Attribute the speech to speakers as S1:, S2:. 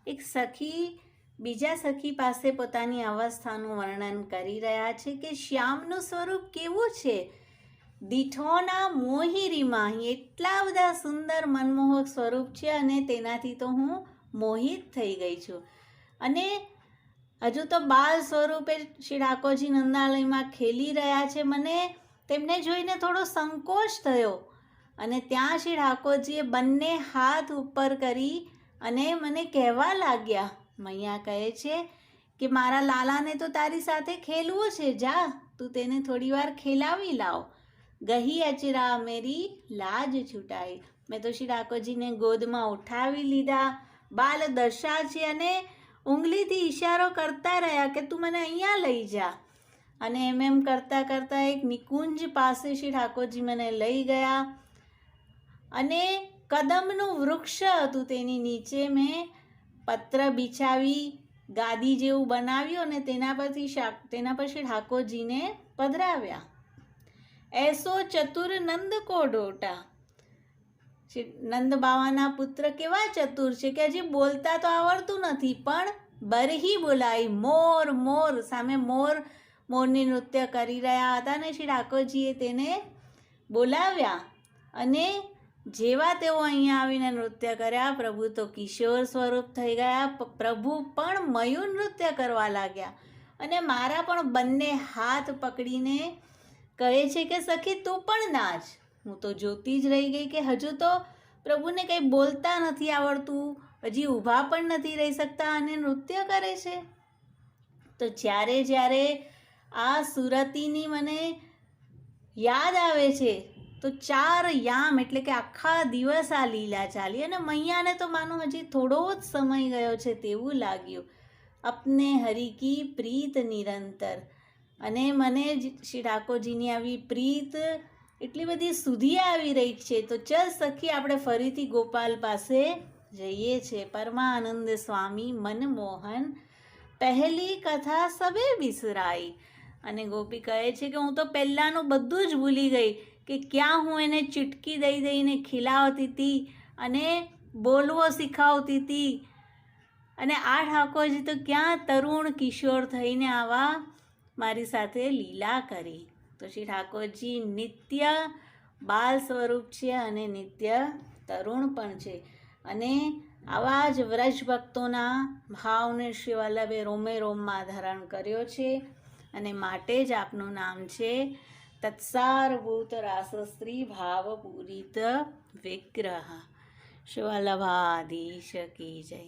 S1: એક સખી બીજા સખી પાસે પોતાની અવસ્થાનું વર્ણન કરી રહ્યા છે કે શ્યામનું સ્વરૂપ કેવું છે. દીઠોના મોહિરી માહી, એટલા બધા સુંદર મનમોહક સ્વરૂપ છે અને તેનાથી તો હું મોહિત થઈ ગઈ છું. અને હજુ તો બાલ સ્વરૂપે શ્રી ઠાકોરજી નંદાલયમાં ખેલી રહ્યા છે. મને તેમને જોઈને થોડો સંકોચ થયો અને ત્યાં શ્રી ઠાકોરજીએ બંને હાથ ઉપર કરી અને મને કહેવા લાગ્યા. મૈયા કહે છે કે મારા લાલાને તો તારી સાથે ખેલવું છે, જા તું તેને થોડી વાર ખેલાવી લાવ. ગહી અચરા મેરી લાજ છૂટાઈ. મેં તો શ્રી ઠાકોરજીને ગોદમાં ઉઠાવી લીધા. બાલ દશા છે અને ઉંગલીથી ઈશારો કરતા રહ્યા કે તું મને અહીંયા લઈ જા. અને એમ કરતાં કરતાં એક નિકુંજ પાસે શ્રી ઠાકોરજી મને લઈ ગયા અને કદમનું વૃક્ષ હતું, તેની નીચે મેં પત્ર બિછાવી ગાદી જેવું બનાવ્યું અને તેના પર શ્રી ઠાકોરજીને પધરાવ્યા. એસો ચતુર નંદ કો ડોટા. નંદ બાવાના પુત્ર કેવા ચતુર છે કે હજી બોલતા તો આવડતું નથી, પણ બરહી બોલાઈ, મોર મોર. સામે મોરની નૃત્ય કરી રહ્યા હતા અને શ્રી ઠાકોરજીએ તેને બોલાવ્યા અને જેવા તેઓ અહીંયા આવીને નૃત્ય કર્યા, પ્રભુ તો કિશોર સ્વરૂપ થઈ ગયા. પ્રભુ પણ મયુર નૃત્ય કરવા લાગ્યા અને મારા પણ બંને હાથ પકડીને કહે છે કે સખી તું પણ નાચ. હું તો જોતી જ રહી ગઈ કે હજુ તો પ્રભુને કંઈ બોલતા નથી આવડતું, હજી ઊભા પણ નથી રહી શકતા અને નૃત્ય કરે છે. તો જ્યારે જ્યારે આ સુરતીની મને યાદ આવે છે તો 4 યામ એટલે કે આખા દિવસ આ લીલા ચાલી અને મૈયાને તો માનો હજી થોડો જ સમય ગયો છે તેવું લાગ્યું. અપને હરિ કી પ્રીત નિરંતર. અને મને શ્રી ઠાકોરજીની આવી પ્રીત એટલી બધી સુધી આવી રહી છે. તો ચલ સખી આપણે ફરીથી ગોપાલ પાસે જઈએ છીએ. પરમાનંદ સ્વામી મનમોહન પહેલી કથા સબે બિસરાઈ. અને ગોપી કહે છે કે હું તો પહેલાંનું બધું જ ભૂલી ગઈ કે ક્યાં હું એને ચીટકી દઈ દઈને ખીલાવતી હતી અને બોલવો શીખવતી હતી અને આ ઠાકોરજી તો ક્યાં તરુણ કિશોર થઈને આવા મારી સાથે લીલા કરી. તો શ્રી ઠાકોરજી નિત્ય બાલ સ્વરૂપ છે અને નિત્ય તરુણ પણ છે અને આવા જ વ્રજ ભક્તોના ભાવને શ્રી વલ્લભે રોમે રોમમાં ધારણ કર્યો છે અને માટે જ આપનું નામ છે તત્સારભૂત રાસસ્ત્રી ભાવપૂરિત વિગ્રહ. શ્રી વલ્લભાધીશ કી જય.